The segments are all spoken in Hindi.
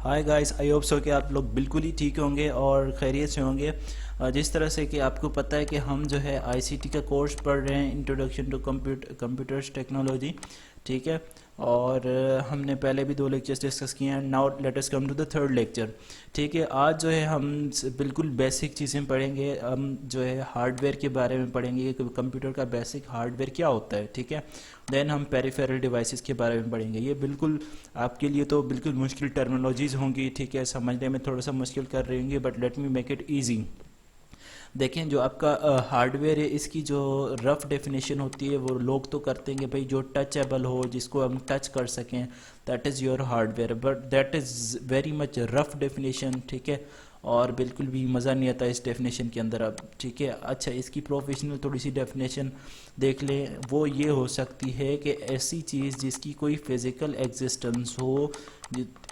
Hi guys, I hope so कि आप लोग बिल्कुल ही ठीक होंगे और खैरियत से होंगे। जिस तरह से कि आपको पता है कि हम जो है आईसीटी का कोर्स पढ़ रहे हैं, इंट्रोडक्शन टू कंप्यूटर्स टेक्नोलॉजी। ठीक है। और हमने पहले भी 2 लेक्चर्स डिस्कस किए हैं। Now let us come to the third lecture. ठीक है। आज जो है हम बिल्कुल बेसिक चीज़ें पढ़ेंगे। हम जो है हार्डवेयर के बारे में पढ़ेंगे कि कंप्यूटर का बेसिक हार्डवेयर क्या होता है। ठीक है। देन हम पेरिफेरल डिवाइसेस के बारे में पढ़ेंगे। ये बिल्कुल आपके लिए तो बिल्कुल मुश्किल टर्मिनोलॉजीज़ होंगी। ठीक है, समझने में थोड़ा सा मुश्किल कर रही होंगी, but let me make it easy. देखें, जो आपका हार्डवेयर है, इसकी जो रफ़ डेफिनेशन होती है वो लोग तो करते हैं कि भाई जो टचेबल हो, जिसको हम टच कर सकें, that is your hardware. But that is very much rough definition. ठीक है। और बिल्कुल भी मज़ा नहीं आता इस डेफिनेशन के अंदर अब। ठीक है। अच्छा, इसकी प्रोफेशनल थोड़ी सी डेफिनेशन देख लें। वो ये हो सकती है कि ऐसी चीज़ जिसकी कोई फिज़िकल एग्जिस्टेंस हो,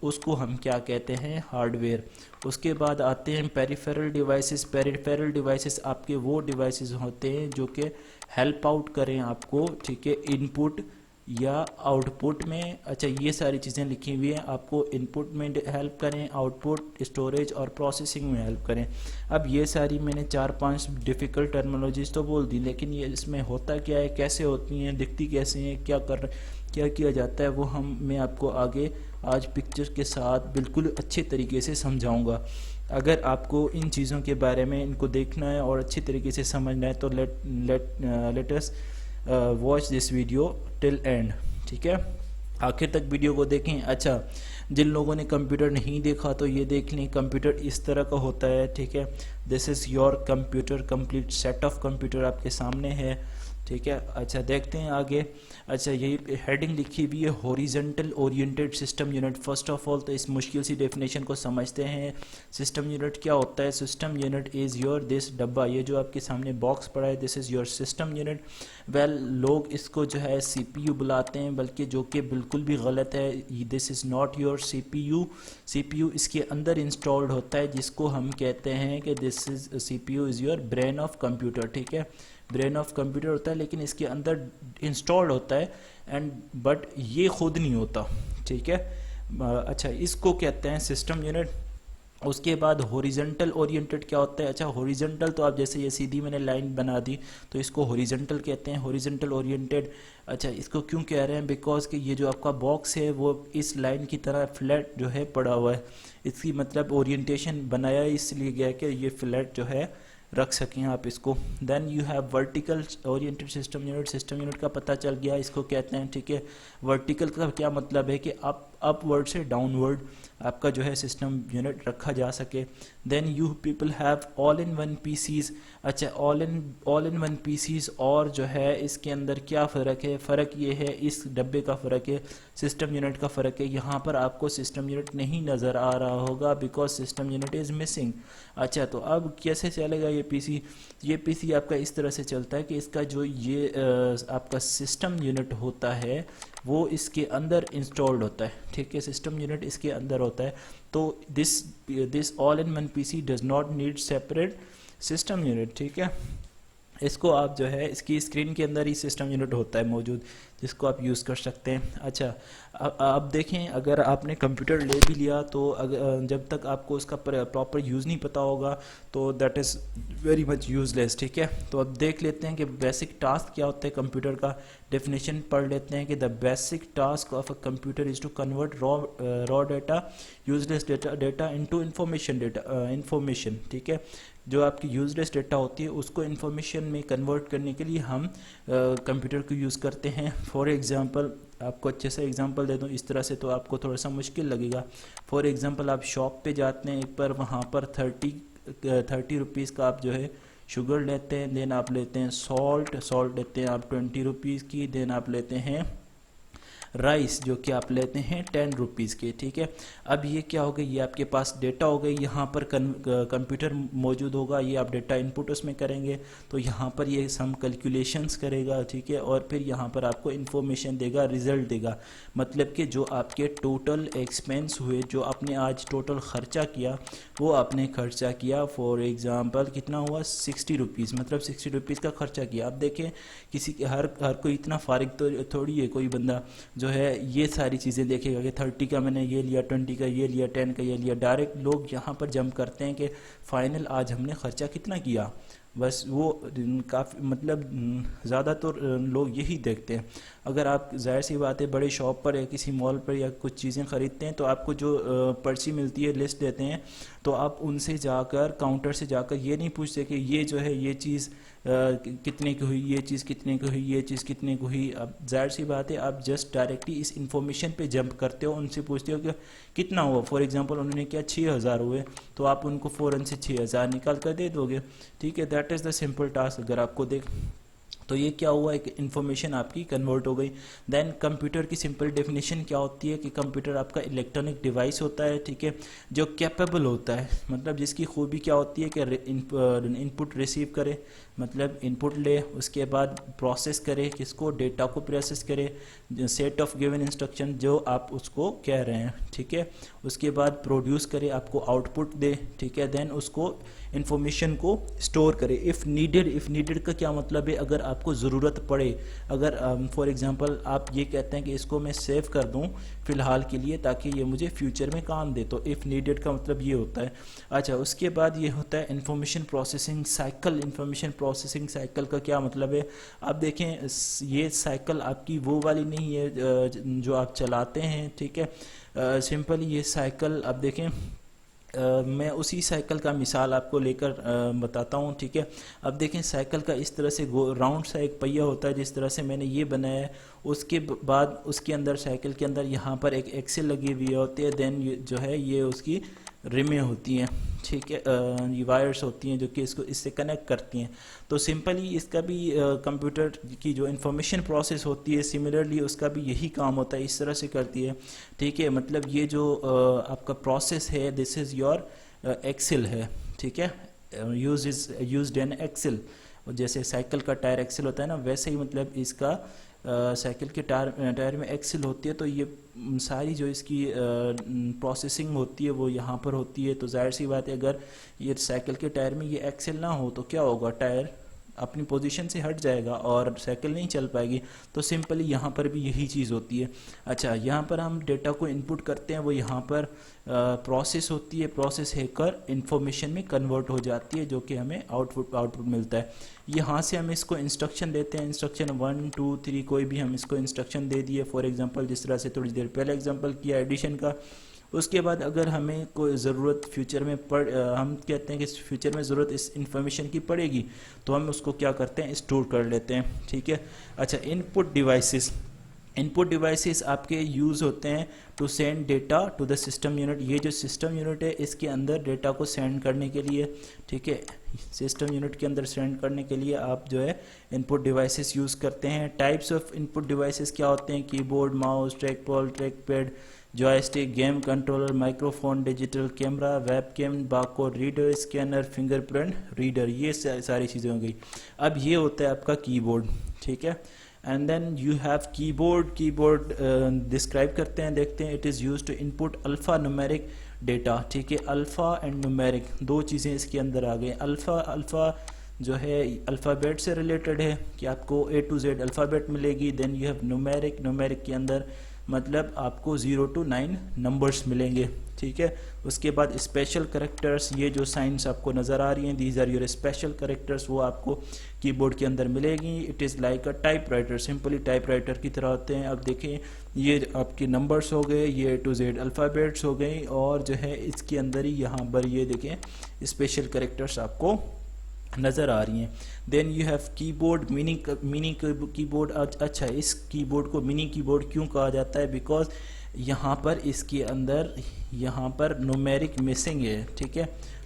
उसको हम क्या कहते हैं, हार्डवेयर। उसके बाद आते हैं पेरिफेरल डिवाइसेस। पेरिफेरल डिवाइसेस आपके वो डिवाइसेस होते हैं जो कि हेल्प आउट करें आपको। ठीक है, इनपुट या आउटपुट में। अच्छा, ये सारी चीज़ें लिखी हुई हैं, आपको इनपुट में हेल्प करें, आउटपुट, स्टोरेज और प्रोसेसिंग में हेल्प करें। अब ये सारी मैंने 4-5 डिफ़िकल्ट टर्मिनोलॉजीज तो बोल दी, लेकिन ये इसमें होता क्या है, कैसे होती हैं, दिखती कैसे हैं, क्या किया जाता है, वो मैं आपको आगे आज पिक्चर के साथ बिल्कुल अच्छे तरीके से समझाऊंगा। अगर आपको इन चीज़ों के बारे में इनको देखना है और अच्छे तरीके से समझना है तो let us watch this video till and. ठीक है, आखिर तक वीडियो को देखें। अच्छा, जिन लोगों ने कंप्यूटर नहीं देखा तो ये देख लें, कंप्यूटर इस तरह का होता है। ठीक है, this is your computer, complete set of computer आपके सामने है। ठीक है। अच्छा, देखते हैं आगे। अच्छा, यही हेडिंग लिखी हुई है, horizontal oriented system unit. First of all तो इस मुश्किल सी डेफिनेशन को समझते हैं। सिस्टम यूनिट क्या होता है? System unit is your this डब्बा, ये जो आपके सामने बॉक्स पड़ा है, this is your system unit. Well, लोग इसको जो है सीपीयू बुलाते हैं, बल्कि जो कि बिल्कुल भी गलत है। This is not your CPU. CPU इसके अंदर इंस्टॉल्ड होता है, जिसको हम कहते हैं कि this is CPU is your brain of computer. ठीक है, ब्रेन ऑफ कंप्यूटर होता है, लेकिन इसके अंदर इंस्टॉल्ड होता है एंड बट ये खुद नहीं होता। ठीक है। अच्छा, इसको कहते हैं सिस्टम यूनिट। उसके बाद हॉरिजॉन्टल ओरिएंटेड क्या होता है? अच्छा, हॉरिजॉन्टल तो आप जैसे ये सीधी मैंने लाइन बना दी तो इसको हॉरिजॉन्टल कहते हैं, हॉरिजॉन्टल ओरिएंटेड। अच्छा, इसको क्यों कह रहे हैं? बिकॉज कि ये जो आपका बॉक्स है वो इस लाइन की तरह फ्लैट जो है पड़ा हुआ है। इसकी मतलब ओरिएंटेशन बनाया इसलिए गया कि ये फ्लैट जो है रख सकें आप इसको। Then you have vertical oriented system unit. System unit का पता चल गया, इसको कहते हैं। ठीक है, वर्टिकल का क्या मतलब है कि अपवर्ड से डाउनवर्ड आपका जो है सिस्टम यूनिट रखा जा सके। Then you people have all in one PCs. अच्छा, ऑल इन वन पीसीज, और जो है इसके अंदर क्या फ़र्क है? फ़र्क ये है, इस डब्बे का फ़र्क है, सिस्टम यूनिट का फ़र्क है। यहाँ पर आपको सिस्टम यूनिट नहीं नज़र आ रहा होगा because system unit is missing. अच्छा, तो अब कैसे चलेगा ये पीसी? ये पीसी आपका इस तरह से चलता है कि इसका जो ये आपका सिस्टम यूनिट होता है वो इसके अंदर इंस्टॉल्ड होता है। ठीक है, सिस्टम यूनिट इसके अंदर होता है। तो this all in one PC does not need separate system unit. ठीक है, इसको आप जो है इसकी स्क्रीन के अंदर ही सिस्टम यूनिट होता है मौजूद, जिसको आप यूज़ कर सकते हैं। अच्छा, अब देखें, अगर आपने कंप्यूटर ले भी लिया तो जब तक आपको उसका प्रॉपर यूज़ नहीं पता होगा तो that is very much useless. ठीक है, तो अब देख लेते हैं कि बेसिक टास्क क्या होता है कंप्यूटर का। डेफिनेशन पढ़ लेते हैं कि the basic task of a computer is to convert raw data, useless data into information. ठीक है, जो आपकी यूजलेस डाटा होती है उसको इन्फॉर्मेशन में कन्वर्ट करने के लिए हम कंप्यूटर को यूज़ करते हैं। फॉर एग्जांपल, आपको अच्छे से एग्जांपल दे दूँ, इस तरह से तो आपको थोड़ा सा मुश्किल लगेगा। फॉर एग्जांपल, आप शॉप पे जाते हैं एक बार, वहाँ पर 30 रुपीज़ का आप जो है शुगर लेते हैं। देन आप लेते हैं सॉल्ट लेते हैं आप 20 रुपीज़ की। देन आप लेते हैं राइस, जो कि आप लेते हैं 10 रुपीज़ के। ठीक है, अब ये क्या हो गई, ये आपके पास डेटा हो गई, यहाँ पर कंप्यूटर मौजूद होगा, ये आप डेटा इनपुट उसमें करेंगे तो यहाँ पर ये सम कैलकुलेशंस करेगा। ठीक है, और फिर यहाँ पर आपको इन्फॉर्मेशन देगा, रिजल्ट देगा। मतलब कि जो आपके टोटल एक्सपेंस हुए, जो आपने आज टोटल ख़र्चा किया, वो आपने खर्चा किया फॉर एग्ज़ाम्पल कितना हुआ, 60 रुपीज़, मतलब 60 रुपीज़ का खर्चा किया। अब देखें, हर कोई इतना फारिग तो थोड़ी है कोई बंदा जो है ये सारी चीज़ें देखेगा कि 30 का मैंने ये लिया, 20 का ये लिया, 10 का ये लिया। डायरेक्ट लोग यहाँ पर जंप करते हैं कि फ़ाइनल आज हमने ख़र्चा कितना किया, बस वो काफ़ी मतलब ज़्यादातर लोग यही देखते हैं। अगर आप जाहिर सी बात है बड़े शॉप पर या किसी मॉल पर या कुछ चीज़ें ख़रीदते हैं तो आपको जो पर्ची मिलती है, लिस्ट देते हैं, तो आप उनसे जाकर काउंटर से जाकर ये नहीं पूछते कि ये जो है ये चीज़ कितने की हुई, ये चीज़ कितने की हुई, ये चीज़ कितने की हुई। अब जाहिर सी बात है आप जस्ट डायरेक्टली इस इंफॉर्मेशन पे जंप करते हो, उनसे पूछते हो कि कितना हुआ। फॉर एग्जांपल उन्होंने क्या 6000 हुए, तो आप उनको फ़ौरन से 6000 निकाल कर दे दोगे। ठीक है, that is the simple task. अगर आपको देख तो ये क्या हुआ, एक इन्फॉर्मेशन आपकी कन्वर्ट हो गई। देन कंप्यूटर की सिंपल डेफिनेशन क्या होती है कि कंप्यूटर आपका इलेक्ट्रॉनिक डिवाइस होता है, ठीक है, जो कैपेबल होता है, मतलब जिसकी खूबी क्या होती है कि इनपुट रिसीव करे, मतलब इनपुट ले, उसके बाद प्रोसेस करे, किसको, डेटा को प्रोसेस करे, सेट ऑफ गिवन इंस्ट्रक्शन जो आप उसको कह रहे हैं, ठीक है, उसके बाद प्रोड्यूस करे, आपको आउटपुट दे, ठीक है, देन उसको इंफॉर्मेशन को स्टोर करे इफ़ नीडेड का क्या मतलब है, अगर आपको ज़रूरत पड़े, अगर फॉर एग्जांपल आप ये कहते हैं कि इसको मैं सेव कर दूं फ़िलहाल के लिए ताकि ये मुझे फ्यूचर में काम दे, तो इफ़ नीडेड का मतलब ये होता है। अच्छा, उसके बाद ये होता है information processing cycle. Information processing cycle का क्या मतलब है, आप देखें ये साइकिल आपकी वो वाली नहीं है जो आप चलाते हैं, ठीक है, सिंपली ये साइकिल आप देखें, मैं उसी साइकिल का मिसाल आपको लेकर बताता हूँ, ठीक है। अब देखें साइकिल का इस तरह से राउंड सा एक पहिया होता है, जिस तरह से मैंने ये बनाया है। उसके बाद उसके अंदर साइकिल के अंदर यहाँ पर एक एक्सेल लगी हुई होती है, देन जो है ये उसकी रिमें होती हैं, ठीक है, ये वायर्स होती हैं जो कि इसको इससे कनेक्ट करती हैं। तो सिंपली इसका भी कंप्यूटर की जो इंफॉर्मेशन प्रोसेस होती है सिमिलरली उसका भी यही काम होता है, इस तरह से करती है, ठीक है। मतलब ये जो आपका प्रोसेस है दिस इज़ योर एक्सेल है, ठीक है, यूज्ड इन एक्सेल। जैसे साइकिल का टायर एक्सेल होता है ना, वैसे ही मतलब इसका साइकिल के टायर में एक्सेल होती है। तो ये सारी जो इसकी प्रोसेसिंग होती है वो यहाँ पर होती है। तो जाहिर सी बात है अगर ये साइकिल के टायर में ये एक्सेल ना हो तो क्या होगा, टायर अपनी पोजीशन से हट जाएगा और साइकिल नहीं चल पाएगी। तो सिंपली यहाँ पर भी यही चीज़ होती है। अच्छा, यहाँ पर हम डेटा को इनपुट करते हैं, वो यहाँ पर प्रोसेस होती है, प्रोसेस होकर इंफॉर्मेशन में कन्वर्ट हो जाती है जो कि हमें आउटपुट मिलता है। यहाँ से हम इसको इंस्ट्रक्शन देते हैं, इंस्ट्रक्शन 1 2 3 कोई भी हम इसको इंस्ट्रक्शन दे दिए। फॉर एग्जांपल जिस तरह से थोड़ी देर पहले एग्जांपल किया एडिशन का। उसके बाद अगर हमें कोई ज़रूरत फ्यूचर में हम कहते हैं कि फ्यूचर में ज़रूरत इस इंफॉर्मेशन की पड़ेगी तो हम उसको क्या करते हैं, स्टोर कर लेते हैं, ठीक है। अच्छा, इनपुट डिवाइसेस आपके यूज़ होते हैं to send data to the system unit. ये जो सिस्टम यूनिट है इसके अंदर डेटा को सेंड करने के लिए, ठीक है, सिस्टम यूनिट के अंदर सेंड करने के लिए आप जो है इनपुट डिवाइसेस यूज़ करते हैं। टाइप्स ऑफ इनपुट डिवाइसेस क्या होते हैं, keyboard, mouse, trackpad, joystick, game controller, microphone, digital camera, webcam, barcode reader, scanner, fingerprint reader, ये सारी चीज़ें हो गई। अब ये होता है आपका कीबोर्ड, ठीक है। And then you have keyboard describe करते हैं, देखते हैं। It is use to input alpha numeric data, ठीक है, अल्फ़ा एंड न्यूमेरिक दो चीज़ें इसके अंदर आ गई। अल्फ़ा जो है अल्फ़ाबेट से रिलेटेड है कि आपको A to Z अल्फ़ाबेट मिलेगी। देन यू हैव न्यूमेरिक के अंदर मतलब आपको 0 to 9 नंबर्स मिलेंगे, ठीक है। उसके बाद स्पेशल करेक्टर्स, ये जो साइंस आपको नज़र आ रही हैं, these are your special characters, वो आपको कीबोर्ड के अंदर मिलेगी। It is like a typewriter, simply typewriter की तरह होते हैं। अब देखें ये आपके नंबर्स हो गए, ये A to Z अल्फ़ाबेट्स हो गई, और जो है इसके अंदर ही यहाँ पर ये देखें स्पेशल करेक्टर्स आपको नज़र आ रही हैं। Then you have keyboard, mini keyboard. अच्छा, इस कीबोर्ड को मिनी कीबोर्ड क्यों कहा जाता है, बिकॉज यहाँ पर इसके अंदर यहाँ पर न्यूमेरिक मिसिंग है, ठीक है।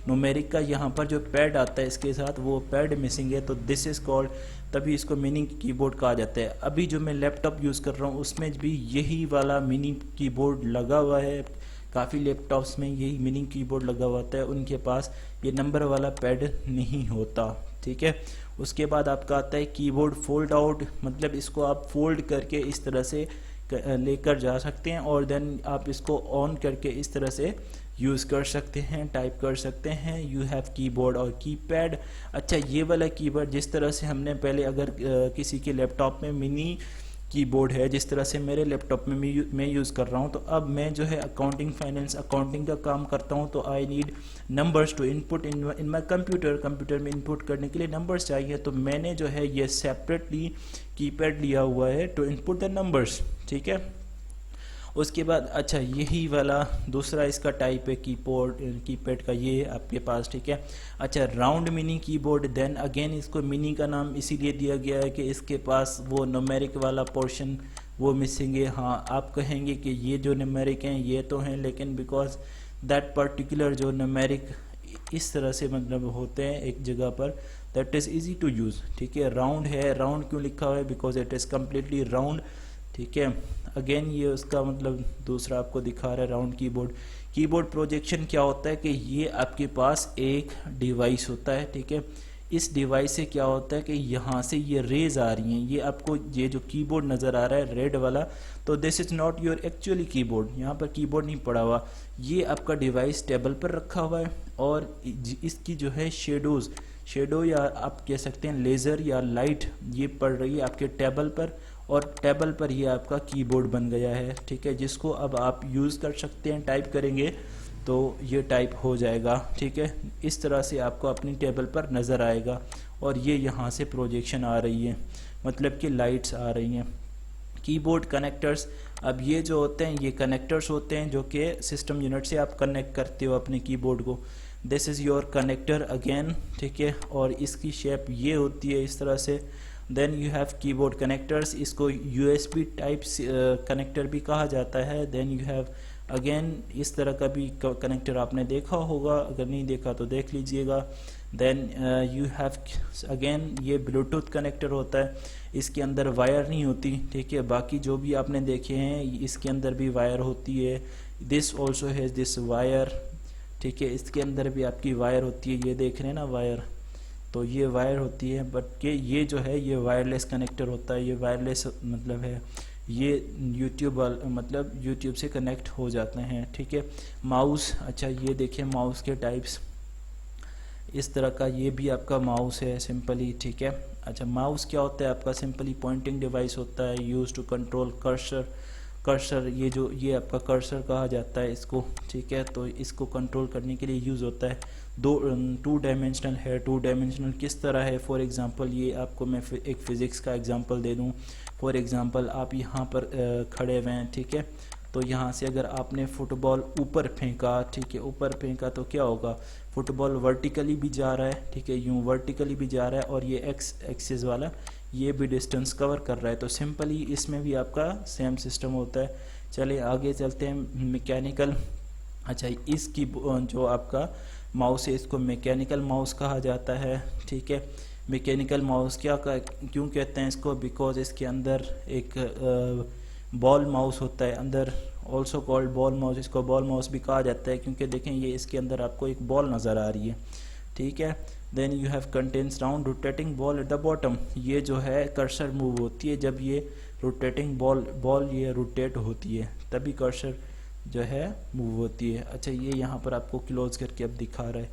न्यूमेरिक का यहाँ पर जो पैड आता है इसके साथ वो पैड मिसिंग है, तो दिस इज़ कॉल्ड, तभी इसको मिनी कीबोर्ड कहा जाता है। अभी जो मैं लैपटॉप यूज़ कर रहा हूँ उसमें भी यही वाला मिनी कीबोर्ड लगा हुआ है। काफ़ी लैपटॉप्स में यही मिनी कीबोर्ड लगा हुआ होता है, उनके पास ये नंबर वाला पैड नहीं होता, ठीक है। उसके बाद आपका आता है कीबोर्ड फोल्ड आउट, मतलब इसको आप फोल्ड करके इस तरह से लेकर जा सकते हैं और देन आप इसको ऑन करके इस तरह से यूज़ कर सकते हैं, टाइप कर सकते हैं। यू हैव कीबोर्ड और कीपैड। अच्छा, ये वाला कीबोर्ड जिस तरह से हमने पहले अगर किसी के लैपटॉप में मिनी कीबोर्ड है, जिस तरह से मेरे लैपटॉप में मैं यूज़ कर रहा हूँ। तो अब मैं जो है अकाउंटिंग फाइनेंस अकाउंटिंग का काम करता हूँ, तो I need numbers to input in my computer में इनपुट करने के लिए नंबर्स चाहिए। तो मैंने जो है ये सेपरेटली कीपैड लिया हुआ है टू इनपुट द नंबर्स, ठीक है। उसके बाद अच्छा यही वाला दूसरा इसका टाइप है कीपैड का, ये आपके पास, ठीक है। अच्छा round mini keyboard, then again इसको मिनी का नाम इसीलिए दिया गया है कि इसके पास वो न्यूमेरिक वाला पोर्शन वो मिसिंग है। हाँ आप कहेंगे कि ये जो न्यूमेरिक हैं ये तो हैं, लेकिन बिकॉज दैट पर्टिकुलर जो न्यूमेरिक इस तरह से मतलब होते हैं एक जगह पर, that is easy to use, ठीक है। राउंड है, राउंड क्यों लिखा हुआ है, because it is completely round, ठीक है। अगेन ये उसका मतलब दूसरा आपको दिखा रहा है राउंड कीबोर्ड प्रोजेक्शन क्या होता है कि ये आपके पास एक डिवाइस होता है, ठीक है। इस डिवाइस से क्या होता है कि यहाँ से ये रेज आ रही हैं, ये आपको ये जो कीबोर्ड नज़र आ रहा है रेड वाला, तो this is not your actually keyboard, यहाँ पर कीबोर्ड नहीं पड़ा हुआ, ये आपका डिवाइस टेबल पर रखा हुआ है और इसकी जो है शेडो या आप कह सकते हैं लेज़र या लाइट ये पड़ रही है आपके टेबल पर, और टेबल पर ये आपका कीबोर्ड बन गया है, ठीक है, जिसको अब आप यूज़ कर सकते हैं। टाइप करेंगे तो ये टाइप हो जाएगा, ठीक है। इस तरह से आपको अपनी टेबल पर नज़र आएगा और ये यहाँ से प्रोजेक्शन आ रही है, मतलब कि लाइट्स आ रही हैं। कीबोर्ड कनेक्टर्स, अब ये जो होते हैं ये कनेक्टर्स होते हैं जो कि सिस्टम यूनिट से आप कनेक्ट करते हो अपने कीबोर्ड को। This is your connector again, ठीक है, और इसकी शेप ये होती है इस तरह से। Then you have keyboard connectors, इसको यूएसबी टाइप कनेक्टर भी कहा जाता है। देन यू हैव अगेन इस तरह का भी कनेक्टर आपने देखा होगा, अगर नहीं देखा तो देख लीजिएगा। देन यू हैव अगेन ये ब्लूटूथ कनेक्टर होता है, इसके अंदर वायर नहीं होती, ठीक है। बाकी जो भी आपने देखे हैं इसके अंदर भी वायर होती है। This also has this wire, ठीक है, इसके अंदर भी आपकी वायर होती है, ये देख रहे हैं ना वायर, तो ये वायर होती है। बट के ये जो है ये वायरलेस कनेक्टर होता है, ये वायरलेस मतलब है ये यूट्यूब से कनेक्ट हो जाते हैं, ठीक है। माउस, अच्छा ये देखिए माउस के टाइप्स इस तरह का, ये भी आपका माउस है सिंपली, ठीक है। अच्छा माउस क्या होता है आपका, सिंपली पॉइंटिंग डिवाइस होता है, यूज टू कंट्रोल कर्सर, ये आपका कर्सर कहा जाता है इसको, ठीक है। तो इसको कंट्रोल करने के लिए यूज़ होता है। टू डायमेंशनल है, टू डायमेंशनल किस तरह है, फॉर एग्जांपल ये आपको मैं एक फ़िज़िक्स का एग्जांपल दे दूं। फॉर एग्जांपल आप यहाँ पर खड़े हुए हैं, ठीक है, तो यहाँ से अगर आपने फुटबॉल ऊपर फेंका, ठीक है, ऊपर फेंका तो क्या होगा, फुटबॉल वर्टिकली भी जा रहा है, ठीक है, यूँ वर्टिकली भी जा रहा है, और ये एक्स एक्सिस वाला ये भी डिस्टेंस कवर कर रहा है। तो सिंपली इसमें भी आपका सेम सिस्टम होता है। चलिए आगे चलते हैं, मैकेनिकल। अच्छा इसकी जो आपका माउस है इसको मैकेनिकल माउस कहा जाता है, ठीक है। मैकेनिकल माउस क्यों कहते हैं इसको, बिकॉज इसके अंदर एक बॉल माउस होता है अंदर, ऑल्सो कॉल्ड बॉल माउस, इसको बॉल माउस भी कहा जाता है क्योंकि देखें ये इसके अंदर आपको एक बॉल नज़र आ रही है, ठीक है। Then you have contains round rotating ball at the bottom, ये जो है कर्सर मूव होती है जब ये रोटेटिंग बॉल ये रोटेट होती है तभी कर्सर जो है मूव होती है। अच्छा ये यहाँ पर आपको क्लोज करके अब दिखा रहा है।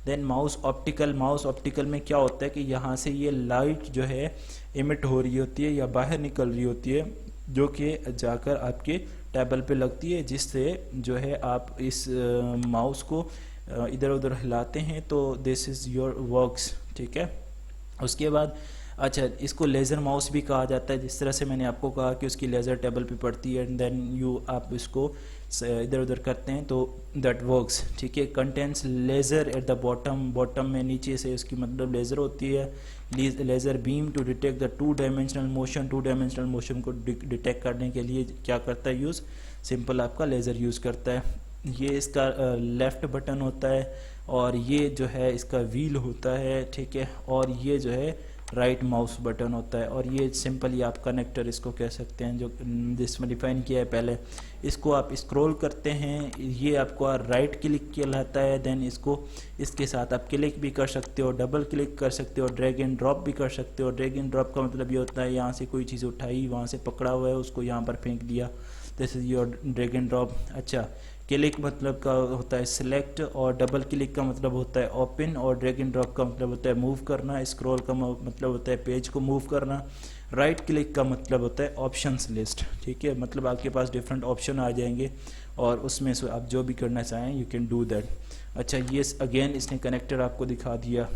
देन माउस ऑप्टिकल में क्या होता है कि यहाँ से ये लाइट जो है इमिट हो रही होती है या बाहर निकल रही होती है, जो कि जाकर आपके टेबल पे लगती है, जिससे जो है आप इस माउस को इधर उधर हिलाते हैं तो दिस इज़ योर वर्क्स, ठीक है। उसके बाद अच्छा इसको लेज़र माउस भी कहा जाता है, जिस तरह से मैंने आपको कहा कि उसकी लेज़र टेबल पे पड़ती है एंड देन आप इसको इधर उधर करते हैं तो दैट वर्क्स, ठीक है। Contents laser at the bottom में नीचे से उसकी मतलब लेज़र होती है। Laser beam to detect the two dimensional motion को डिटेक्ट करने के लिए क्या करता है यूज़, सिंपल आपका लेज़र यूज़ करता है। ये इसका लेफ़्ट बटन होता है और ये जो है इसका व्हील होता है, ठीक है, और ये जो है राइट माउस बटन होता है। और ये सिंपली आप कनेक्टर इसको कह सकते हैं, जो जिसमें डिफाइन किया है पहले। इसको आप स्क्रॉल करते हैं, ये आपको राइट क्लिक कहलाता है। देन इसके साथ आप क्लिक भी कर सकते हो, डबल क्लिक कर सकते हो, ड्रैग एंड ड्रॉप भी कर सकते हो। ड्रैग एंड ड्रॉप का मतलब ये होता है यहाँ से कोई चीज़ उठाई, वहाँ से पकड़ा हुआ है उसको यहाँ पर फेंक दिया, this is your drag and drop. अच्छा क्लिक मतलब का होता है सिलेक्ट, और डबल क्लिक का मतलब होता है ओपन, और ड्रैग एंड ड्रॉप का मतलब होता है मूव करना। स्क्रॉल का मतलब होता है पेज को मूव करना। राइट क्लिक का मतलब होता है ऑप्शंस लिस्ट, ठीक है, मतलब आपके पास डिफरेंट ऑप्शन आ जाएंगे और उसमें से आप जो भी करना चाहें यू कैन डू दैट। अच्छा ये अगेन इसने कनेक्टर आपको दिखा दिया,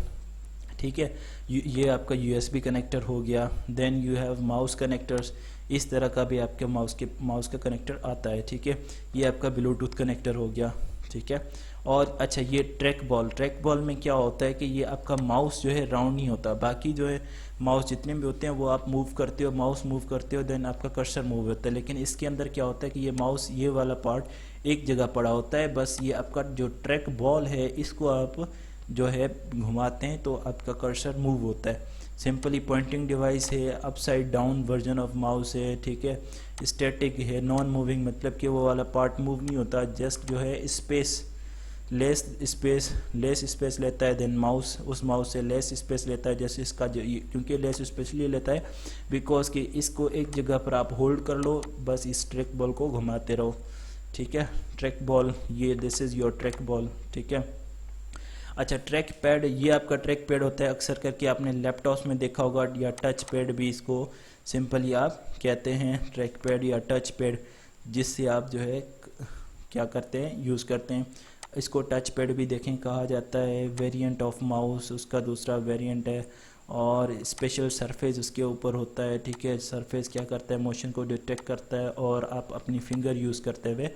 ठीक है, ये आपका USB कनेक्टर हो गया। Then you have mouse connectors, इस तरह का भी आपके माउस का कनेक्टर आता है, ठीक है। ये आपका ब्लूटूथ कनेक्टर हो गया, ठीक है। और अच्छा ये ट्रैक बॉल में क्या होता है कि ये आपका माउस जो है राउंड नहीं होता, बाकी जो है माउस जितने भी होते हैं वो आप मूव करते हो, माउस मूव करते हो, देन आपका कर्सर मूव होता है, लेकिन इसके अंदर क्या होता है कि ये माउस ये वाला पार्ट एक जगह पड़ा होता है, बस ये आपका जो ट्रैक बॉल है इसको आप जो है घुमाते हैं तो आपका कर्सर मूव होता है। सिंपली पॉइंटिंग डिवाइस है, upside down version of mouse है, ठीक है। स्टैटिक है, नॉन मूविंग मतलब कि वो वाला पार्ट मूव नहीं होता, जस्ट जो है लेस स्पेस लेता है, देन माउस उस माउस से लेस स्पेस लेता है, जैसे इसका जो क्योंकि लेस स्पेस लिए लेता है बिकॉज कि इसको एक जगह पर आप होल्ड कर लो, बस इस ट्रैक बॉल को घुमाते रहो, ठीक है। ट्रैक बॉल ये this is your track ball, ठीक है। अच्छा ट्रैक पैड, ये आपका ट्रैक पैड होता है, अक्सर करके आपने लैपटॉप्स में देखा होगा, या टच पैड भी इसको सिंपली आप कहते हैं, ट्रैक पैड या टच पैड, जिससे आप जो है क्या करते हैं यूज़ करते हैं। इसको टच पैड भी देखें कहा जाता है, वेरिएंट ऑफ माउस उसका दूसरा वेरिएंट है, और स्पेशल सरफेस उसके ऊपर होता है, ठीक है। सरफेस क्या करता है, मोशन को डिटेक्ट करता है और आप अपनी फिंगर यूज़ करते हुए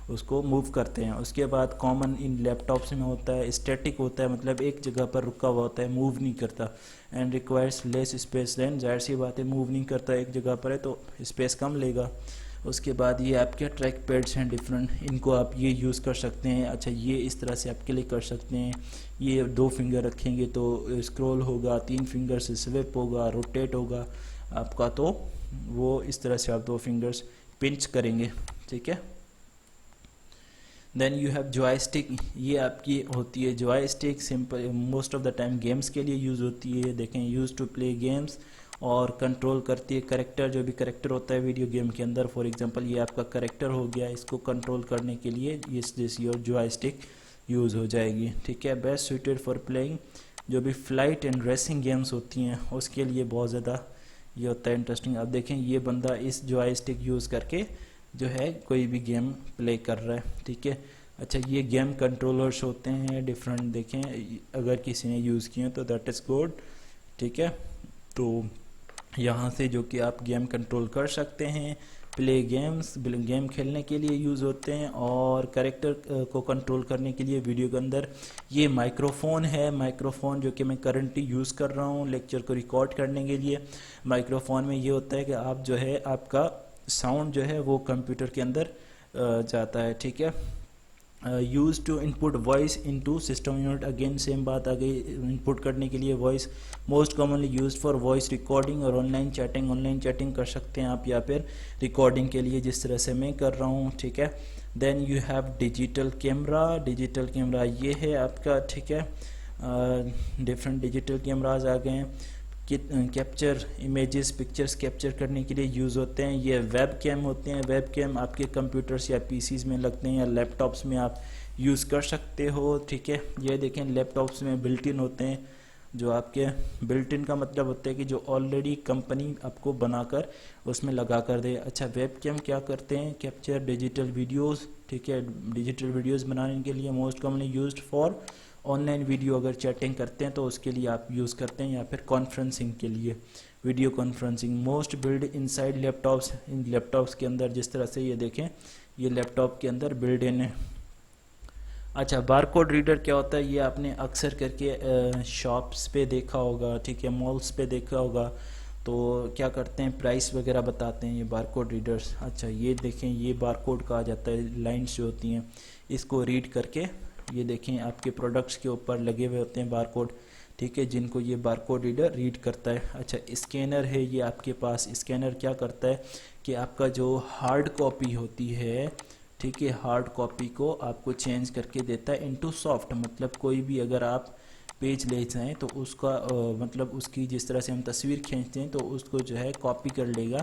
उसको मूव करते हैं। उसके बाद कॉमन इन लैपटॉप्स में होता है, स्टैटिक होता है, मतलब एक जगह पर रुका हुआ होता है, मूव नहीं करता, and requires less space, then जाहिर सी बात है मूव नहीं करता, एक जगह पर है तो स्पेस कम लेगा। उसके बाद ये आपके ट्रैक पैड्स हैं डिफरेंट, इनको आप ये यूज़ कर सकते हैं। अच्छा ये इस तरह से आप क्लिक कर सकते हैं, ये 2 फिंगर रखेंगे तो स्क्रॉल होगा, 3 फिंगर से स्विप होगा, रोटेट होगा आपका, तो वो इस तरह से आप 2 फिंगर्स पिंच करेंगे, ठीक है। देन यू हैव जॉयस्टिक, ये आपकी होती है joystick, simple most of the time games के लिए यूज़ होती है, देखें यूज़ टू प्ले गेम्स, और कंट्रोल करती है करेक्टर, जो भी करेक्टर होता है वीडियो गेम के अंदर, फॉर एग्जांपल ये आपका करेक्टर हो गया, इसको कंट्रोल करने के लिए दिस योर जॉयस्टिक यूज़ हो जाएगी, ठीक है। बेस्ट सुइटेड फॉर प्लेइंग, जो भी फ्लाइट एंड रेसिंग गेम्स होती हैं उसके लिए बहुत ज़्यादा ये होता है इंटरेस्टिंग। अब देखें ये बंदा इस जॉयस्टिक यूज़ करके जो है कोई भी गेम प्ले कर रहा है, ठीक है। अच्छा ये गेम कंट्रोलर्स होते हैं डिफरेंट, देखें अगर किसी ने यूज़ किए तो दैट इज़ गुड, ठीक है। तो यहाँ से जो कि आप गेम कंट्रोल कर सकते हैं, प्ले गेम्स गेम खेलने के लिए यूज़ होते हैं, और कैरेक्टर को कंट्रोल करने के लिए वीडियो के अंदर। ये माइक्रोफोन है, माइक्रोफोन जो कि मैं करंटली यूज़ कर रहा हूँ लेक्चर को रिकॉर्ड करने के लिए। माइक्रोफोन में ये होता है कि आप जो है आपका साउंड जो है वो कंप्यूटर के अंदर जाता है, ठीक है। Use to input voice into system unit, again same बात आ गई, इनपुट करने के लिए voice, most commonly used for voice recording और ऑनलाइन चैटिंग कर सकते हैं आप, या फिर रिकॉर्डिंग के लिए जिस तरह से मैं कर रहा हूँ, ठीक है। Then you have digital camera, ये है आपका, ठीक है। डिफरेंट डिजिटल कैमराज आ गए हैं, कैप्चर इमेजेस पिक्चर्स कैप्चर करने के लिए यूज़ होते हैं। ये वेब कैम होते हैं, वेब कैम आपके कंप्यूटर्स या पीसीज में लगते हैं या लैपटॉप्स में आप यूज़ कर सकते हो, ठीक है। ये देखें लैपटॉप्स में बिल्ट इन होते हैं, जो आपके बिल्ट इन का मतलब होता है कि जो ऑलरेडी कंपनी आपको बनाकर उसमें लगा कर दे। अच्छा वेब कैम क्या करते हैं, कैप्चर डिजिटल वीडियोज़, ठीक है। डिजिटल वीडियोज़ बनाने के लिए most commonly used for online video, अगर चैटिंग करते हैं तो उसके लिए आप यूज़ करते हैं, या फिर कॉन्फ्रेंसिंग के लिए video conferencing. Most build inside laptops, इन लैपटॉप्स के अंदर जिस तरह से ये देखें ये लैपटॉप के अंदर बिल्ड इन है। अच्छा बारकोड रीडर क्या होता है, ये आपने अक्सर करके शॉप्स पे देखा होगा, ठीक है, मॉल्स पे देखा होगा, तो क्या करते हैं प्राइस वगैरह बताते हैं ये बारकोड रीडर्स। अच्छा ये देखें ये बारकोड कहा जाता है, लाइन्स जो होती हैं इसको रीड करके, ये देखें आपके प्रोडक्ट्स के ऊपर लगे हुए होते हैं बारकोड, ठीक है, जिनको ये बारकोड रीडर रीड करता है। अच्छा स्कैनर है ये आपके पास, स्कैनर क्या करता है कि आपका जो हार्ड कॉपी होती है, ठीक है, हार्ड कॉपी को आपको चेंज करके देता है इनटू सॉफ्ट, मतलब कोई भी अगर आप पेज ले जाएँ तो उसका मतलब उसकी जिस तरह से हम तस्वीर खींचते हैं तो उसको जो है कॉपी कर लेगा,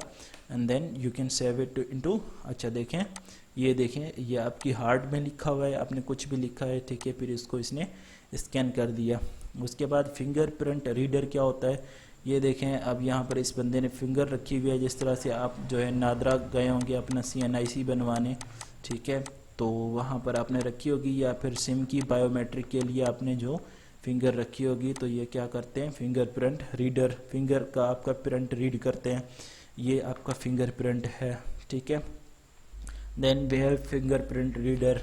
and then you can save it into. अच्छा देखें ये देखें ये आपकी हार्ड में लिखा हुआ है, आपने कुछ भी लिखा है, ठीक है, फिर इसको इसने स्कैन कर दिया। उसके बाद फिंगरप्रिंट रीडर क्या होता है, ये देखें अब यहाँ पर इस बंदे ने फिंगर रखी हुई है, जिस तरह से आप जो है नादरा गए होंगे अपना CNIC बनवाने, ठीक है, तो वहाँ पर आपने रखी होगी, या फिर सिम की बायोमेट्रिक के लिए आपने जो फिंगर रखी होगी, तो ये क्या करते हैं, फिंगरप्रिंट रीडर, फिंगर का आपका प्रिंट रीड करते हैं, ये आपका फिंगरप्रिंट है, ठीक है। Then we have fingerprint reader,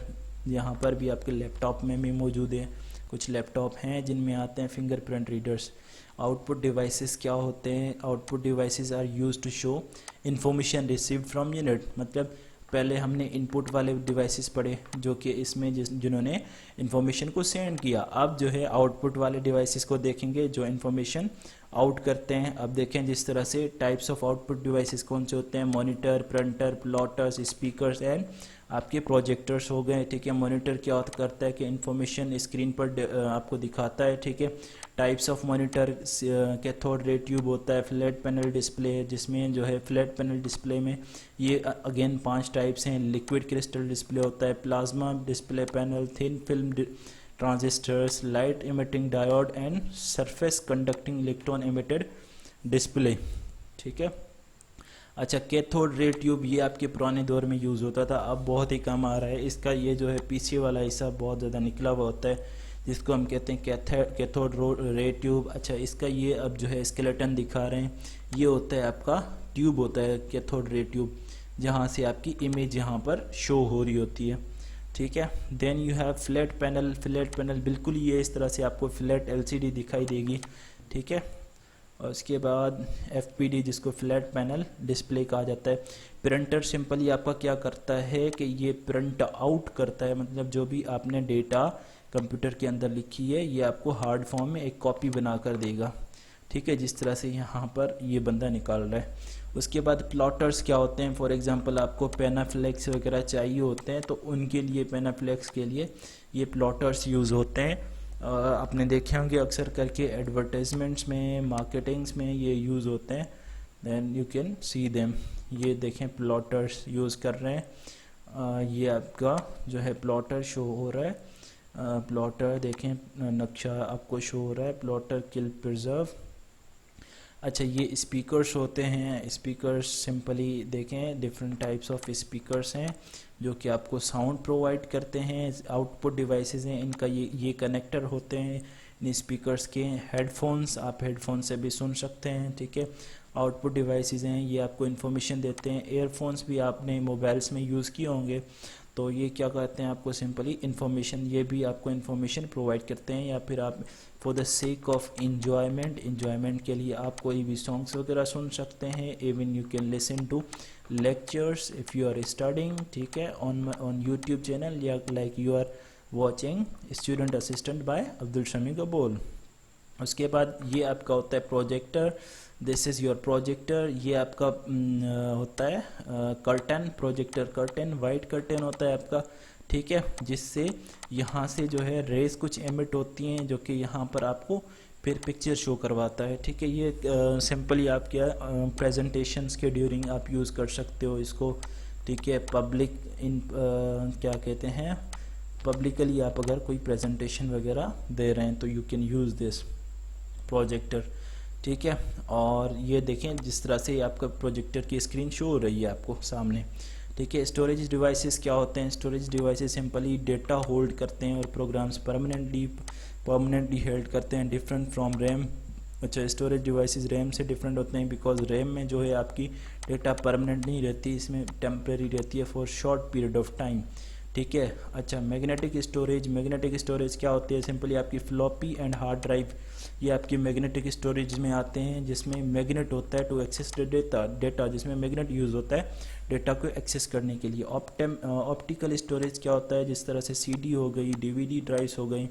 यहाँ पर भी आपके लैपटॉप में भी मौजूद है, कुछ लैपटॉप हैं जिनमें आते हैं फिंगरप्रिंट रीडर्स। आउटपुट डिवाइसेस क्या होते हैं, output devices are used to show information received from unit, मतलब पहले हमने इनपुट वाले डिवाइसेस पढ़े जो कि इसमें जिन्होंने इन्फॉर्मेशन को सेंड किया, अब जो है आउटपुट वाले डिवाइसेस को देखेंगे जो इन्फॉर्मेशन आउट करते हैं। अब देखें जिस तरह से टाइप्स ऑफ आउटपुट डिवाइसेस कौन से होते हैं, monitor, printer, plotters, speakers and आपके प्रोजेक्टर्स हो गए, ठीक है। मॉनिटर क्या करता है कि इंफॉर्मेशन स्क्रीन पर आपको दिखाता है, ठीक है। Types of monitor, cathode ray tube होता है, फ्लैट पैनल डिस्प्ले, जिसमें जो है फ्लैट पैनल डिस्प्ले में ये अगेन 5 टाइप्स हैं, लिक्विड क्रिस्टल डिस्प्ले होता है, plasma display panel, thin film transistors, light emitting diode and surface conducting electron emitted display, ठीक है। अच्छा, कैथोड रे ट्यूब ये आपके पुराने दौर में यूज़ होता था, अब बहुत ही कम आ रहा है इसका, ये जो है पीछे वाला हिस्सा बहुत ज़्यादा निकला हुआ होता है, जिसको हम कहते हैं कैथोड रे ट्यूब। अच्छा, इसका ये अब जो है स्केलेटन दिखा रहे हैं, ये होता है आपका ट्यूब होता है कैथोड रे ट्यूब, जहाँ से आपकी इमेज यहाँ पर शो हो रही होती है, ठीक है। Then you have flat panel, flat panel बिल्कुल ये इस तरह से आपको फ्लैट LCD दिखाई देगी, ठीक है। और उसके बाद FPD जिसको फ्लैट पैनल डिस्प्ले कहा जाता है। प्रिंटर सिंपली आपका क्या करता है कि ये प्रिंट आउट करता है, मतलब जो भी आपने डेटा कंप्यूटर के अंदर लिखी है ये आपको हार्ड फॉर्म में एक कॉपी बना कर देगा, ठीक है, जिस तरह से यहाँ पर ये बंदा निकाल रहा है। उसके बाद प्लॉटर्स क्या होते हैं, फॉर एग्जांपल आपको पेनाफ्लेक्स वगैरह चाहिए होते हैं, तो उनके लिए पेनाफ्लेक्स के लिए ये प्लॉटर्स यूज़ होते हैं। आपने देखे होंगे अक्सर करके एडवर्टाइजमेंट्स में, मार्केटिंग्स में ये यूज़ होते हैं। Then you can see them, ये देखें प्लॉटर्स यूज़ कर रहे हैं, ये आपका जो है प्लॉटर शो हो रहा है, प्लॉटर देखें नक्शा आपको शो हो रहा है, प्लॉटर किल प्रिजर्व। अच्छा, ये स्पीकर्स होते हैं, स्पीकर्स सिंपली देखें डिफरेंट टाइप्स ऑफ स्पीकर्स हैं जो कि आपको साउंड प्रोवाइड करते हैं। आउटपुट डिवाइसेस हैं, इनका ये कनेक्टर होते हैं इन स्पीकर्स के। हेडफोन्स, आप हेडफोन से भी सुन सकते हैं, ठीक है। आउटपुट डिवाइसेस हैं, ये आपको इन्फॉर्मेशन देते हैं। एयरफोन्स भी आपने मोबाइल्स में यूज़ किए होंगे, तो ये क्या कहते हैं आपको सिंपली इन्फॉर्मेशन, ये भी आपको इन्फॉर्मेशन प्रोवाइड करते हैं। या फिर आप for the sake of enjoyment के लिए आप कोई भी सॉन्ग्स वगैरह सुन सकते हैं। Even you can listen to lectures if you are studying, ठीक है, ऑन यूट्यूब चैनल, या like you are watching student assistant by Abdul Shami Kabool. उसके बाद ये आपका होता है projector, this is your projector. ये आपका होता है curtain, projector curtain, white curtain होता है आपका, ठीक है, जिससे यहाँ से जो है रेस कुछ एमिट होती हैं जो कि यहाँ पर आपको फिर पिक्चर शो करवाता है, ठीक है। ये सिंपली आप क्या प्रेजेंटेशंस के ड्यूरिंग आप यूज़ कर सकते हो इसको, ठीक है। पब्लिक इन क्या कहते हैं, पब्लिकली आप अगर कोई प्रेजेंटेशन वगैरह दे रहे हैं तो you can use this projector, ठीक है। और ये देखें जिस तरह से आपका प्रोजेक्टर की स्क्रीन शो हो रही है आपको सामने, ठीक है। स्टोरेज डिवाइसेस क्या होते हैं, storage devices simply data hold करते हैं और प्रोग्राम्स परमानेंटली हेल्ड करते हैं, डिफरेंट फ्रॉम रैम। अच्छा, स्टोरेज डिवाइसेस रैम से डिफरेंट होते हैं बिकॉज रैम में जो है आपकी डेटा परमानेंट नहीं रहती, इसमें टेम्परेरी रहती है for short period of time, ठीक है। अच्छा, मैग्नेटिक स्टोरेज क्या होती है, सिंपली आपकी फ्लॉपी एंड हार्ड ड्राइव, ये आपकी मैग्नेटिक स्टोरेज में आते हैं, जिसमें मैग्नेट होता है टू एक्सेस डेटा, जिसमें मैग्नेट यूज़ होता है डेटा को एक्सेस करने के लिए। ऑप्टिकल स्टोरेज क्या होता है, जिस तरह से CD हो गई, DVD ड्राइव्स हो गई,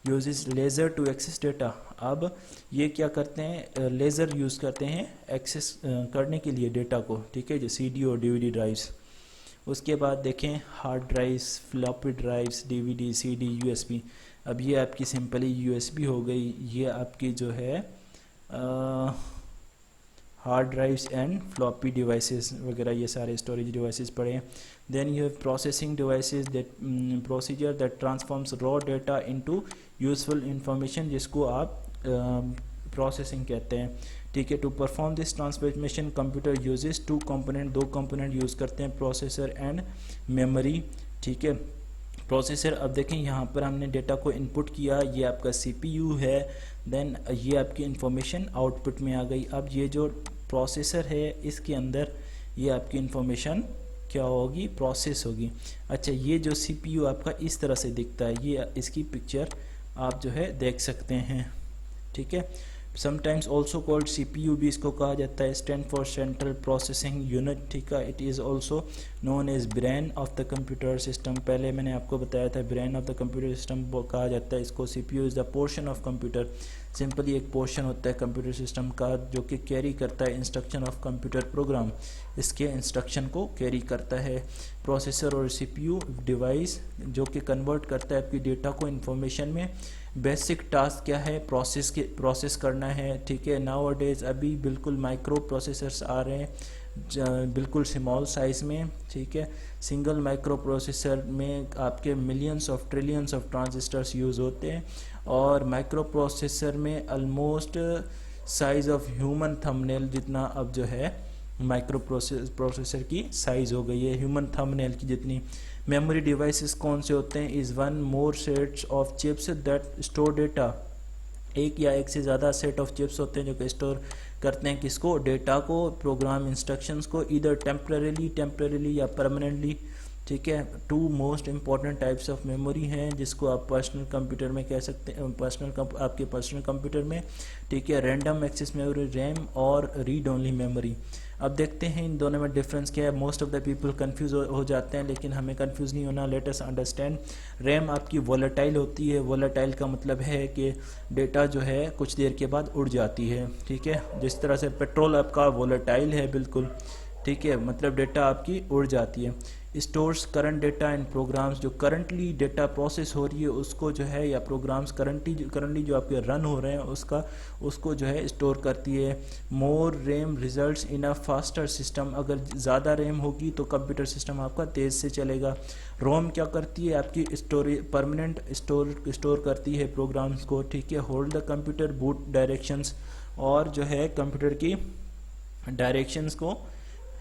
uses laser to access data. अब ये क्या करते हैं, लेज़र यूज़ करते हैं एक्सेस करने के लिए डेटा को, ठीक है, जो CD और DVD ड्राइव्स। उसके बाद देखें hard drives, floppy drives, DVD, CD, USB। अब ये आपकी सिंपली USB हो गई, ये आपकी जो है hard drives and floppy devices वगैरह, ये सारे स्टोरेज डिवाइसेस पड़े हैं। Then you have processing devices, that procedure that transforms raw data into useful information, जिसको आप प्रोसेसिंग कहते हैं, ठीक है। To perform this transformation computer uses two component, दो कंपोनेंट यूज़ करते हैं, प्रोसेसर एंड मेमोरी, ठीक है। प्रोसेसर, अब देखें यहाँ पर हमने डेटा को इनपुट किया, ये आपका सीपीयू है, देन ये आपकी इंफॉर्मेशन आउटपुट में आ गई। अब ये जो प्रोसेसर है इसके अंदर ये आपकी इंफॉर्मेशन क्या होगी, प्रोसेस होगी। अच्छा, ये जो सीपीयू आपका इस तरह से दिखता है, ये इसकी पिक्चर आप जो है देख सकते हैं, ठीक है। समटाइम्स ऑल्सो कॉल्ड सीपीयू भी इसको कहा जाता है, stand for central processing unit, ठीक है। It is also known as brain of the computer system. पहले मैंने आपको बताया था brain of the computer system कहा जाता है इसको। CPU is the portion of computer, simply एक पोर्शन होता है कंप्यूटर सिस्टम का जो कि कैरी करता है इंस्ट्रक्शन ऑफ कंप्यूटर प्रोग्राम, इसके इंस्ट्रक्शन को कैरी करता है। प्रोसेसर और सीपीयू डिवाइस जो कि कन्वर्ट करता है आपकी डेटा को इंफॉर्मेशन में। बेसिक टास्क क्या है, प्रोसेस करना है, ठीक है। नाउ डेज अभी बिल्कुल माइक्रो प्रोसेसर्स आ रहे हैं बिल्कुल स्मॉल साइज़ में, ठीक है। सिंगल माइक्रो प्रोसेसर में आपके millions of trillions of transistors use होते हैं, और माइक्रो प्रोसेसर में almost size of human thumbnail जितना अब जो है माइक्रो प्रोसेसर की साइज़ हो गई है, ह्यूमन थंबनेल की जितनी। मेमोरी डिवाइसेस कौन से होते हैं, is one more sets of chips that store data, एक या एक से ज़्यादा सेट ऑफ चिप्स होते हैं जो कि स्टोर करते हैं किसको, डेटा को, प्रोग्राम इंस्ट्रक्शंस को, इधर टेम्परेली या परमानेंटली, ठीक है। Two most important types of memory हैं जिसको आप पर्सनल कंप्यूटर में कह सकते हैं, आपके पर्सनल कंप्यूटर में, ठीक है। रैंडम एक्सेस मेमोरी रैम और रीड ओनली मेमोरी। अब देखते हैं इन दोनों में डिफरेंस क्या है। Most of the people confuse हो जाते हैं, लेकिन हमें कंफ्यूज नहीं होना। Let us understand. रैम आपकी वोलेटाइल होती है, वोलेटाइल का मतलब है कि डेटा जो है कुछ देर के बाद उड़ जाती है, ठीक है। जिस तरह से पेट्रोल आपका वोलेटाइल है बिल्कुल, ठीक है, मतलब डेटा आपकी उड़ जाती है। Stores current data and programs, जो करंटली डेटा प्रोसेस हो रही है उसको जो है, या प्रोग्राम्स करंटली जो आपके रन हो रहे हैं उसको जो है स्टोर करती है। More RAM results in a faster system, अगर ज़्यादा रैम होगी तो कंप्यूटर सिस्टम आपका तेज़ से चलेगा। रोम क्या करती है, आपकी स्टोरेज परमानेंट स्टोर करती है प्रोग्राम्स को, ठीक है। Hold the computer boot directions, और जो है कंप्यूटर की डायरेक्शंस को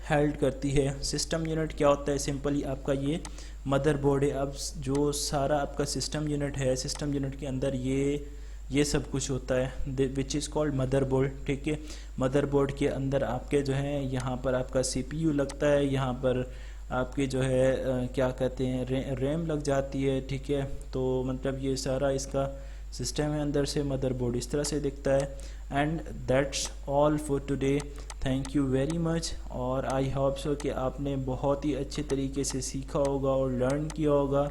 हेल्ड करती है। सिस्टम यूनिट क्या होता है, सिंपली आपका ये मदरबोर्ड है। अब जो सारा आपका सिस्टम यूनिट है, सिस्टम यूनिट के अंदर ये सब कुछ होता है विच इज़ कॉल्ड मदरबोर्ड, ठीक है। मदरबोर्ड के अंदर आपके जो है यहाँ पर आपका सीपीयू लगता है, यहाँ पर आपकी जो है क्या कहते हैं रैम लग जाती है, ठीक है। तो मतलब ये सारा इसका सिस्टम है अंदर से। मदरबोर्ड इस तरह से दिखता है। And that's all for today, thank you very much. और आई होप सो कि आपने बहुत ही अच्छे तरीके से सीखा होगा और लर्न किया होगा।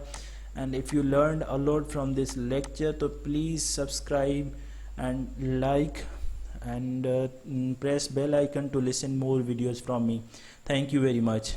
And if you learn a lot from this lecture तो please subscribe and like and press bell icon to listen more videos from me. Thank you very much.